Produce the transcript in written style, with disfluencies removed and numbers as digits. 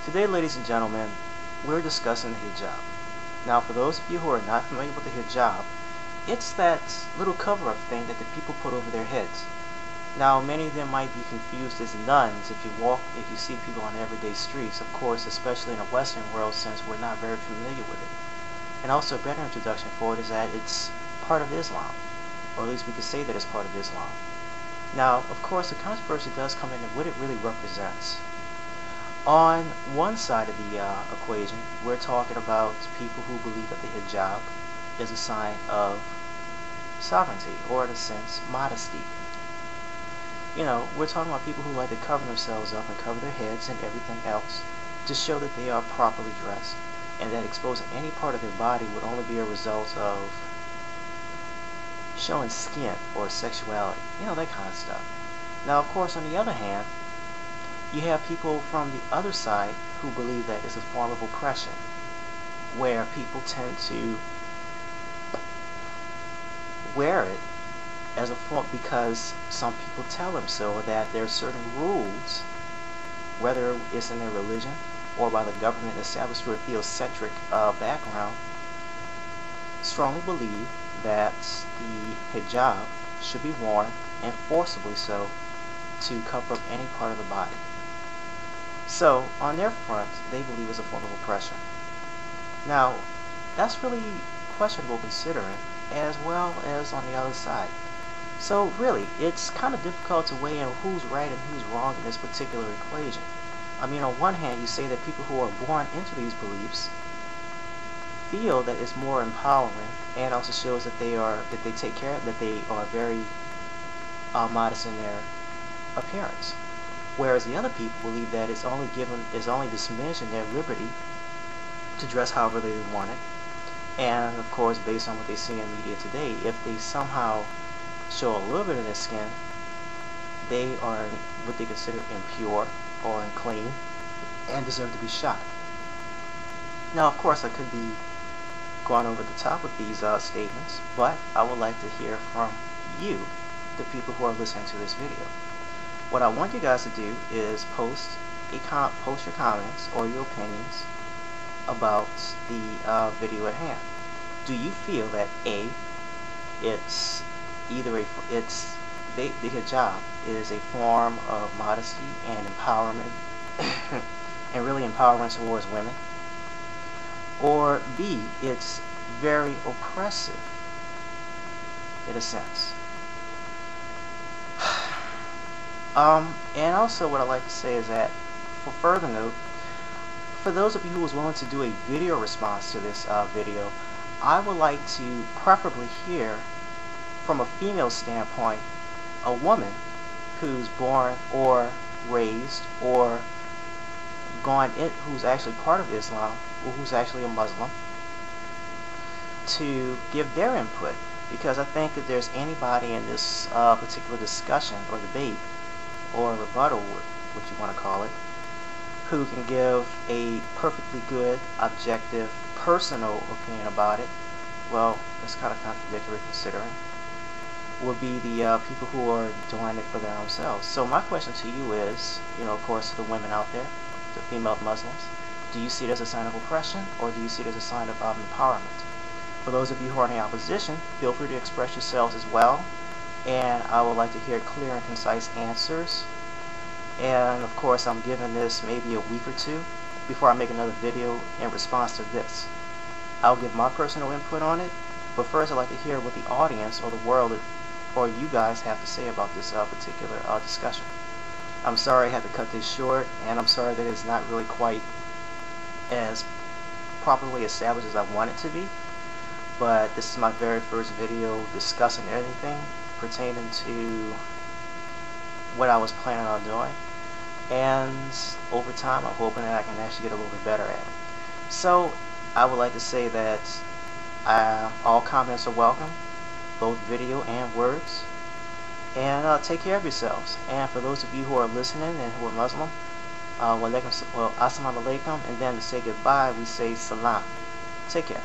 Today, ladies and gentlemen, we're discussing the hijab. Now, for those of you who are not familiar with the hijab, it's that little cover-up thing that the people put over their heads. Now, many of them might be confused as nuns if you see people on everyday streets, of course, especially in the Western world, since we're not very familiar with it. And also, a better introduction for it is that it's part of Islam, or at least we could say that it's part of Islam. Now, of course, the controversy does come into what it really represents. On one side of the equation, we're talking about people who believe that the hijab is a sign of sovereignty, or in a sense, modesty. You know, we're talking about people who like to cover themselves up and cover their heads and everything else to show that they are properly dressed, and that exposing any part of their body would only be a result of showing skin or sexuality, you know, that kind of stuff. Now, of course, on the other hand, you have people from the other side who believe that it's a form of oppression, where people tend to wear it as a form because some people tell them so, or that there are certain rules, whether it's in their religion or by the government established through a theocentric background, strongly believe that the hijab should be worn, and forcibly so, to cover up any part of the body. So, on their front, they believe it's a form of oppression. Now, that's really questionable considering, as well as on the other side. So, really, it's kind of difficult to weigh in who's right and who's wrong in this particular equation. I mean, on one hand, you say that people who are born into these beliefs feel that it's more empowering, and also shows that they take care of, that they are very modest in their appearance. Whereas the other people believe that it's only diminishing their liberty to dress however they want it. And of course, based on what they see in media today, if they somehow show a little bit of their skin, they are what they consider impure or unclean and deserve to be shot. Now, of course, I could be going over the top with these statements, but I would like to hear from you, the people who are listening to this video. What I want you guys to do is post your comments or your opinions about the video at hand. Do you feel that the hijab is a form of modesty and empowerment, and really empowering towards women? Or B, it's very oppressive in a sense? And also what I'd like to say is that, for further note, for those of you who was willing to do a video response to this video, I would like to preferably hear from a female standpoint, a woman who's born or raised or who's actually part of Islam, or who's actually a Muslim, to give their input, because I think that there's anybody in this particular discussion or debate or rebuttal, what you want to call it, who can give a perfectly good, objective, personal opinion about it. Well, it's kind of contradictory considering, would be the people who are doing it for their own selves. So my question to you is, you know, of course, the women out there, the female Muslims, do you see it as a sign of oppression, or do you see it as a sign of empowerment? For those of you who are in the opposition, feel free to express yourselves as well, and I would like to hear clear and concise answers. And of course, I'm giving this maybe a week or two before I make another video in response to this. I'll give my personal input on it, but first I'd like to hear what the audience or the world or you guys have to say about this particular discussion. I'm sorry I had to cut this short, and I'm sorry that it's not really quite as properly established as I want it to be, but this is my very first video discussing anything pertaining to what I was planning on doing, and over time I'm hoping that I can actually get a little bit better at it. So I would like to say that all comments are welcome, both video and words, and take care of yourselves. And for those of you who are listening and who are Muslim, Assalamu Alaikum, and then to say goodbye we say salam. Take care.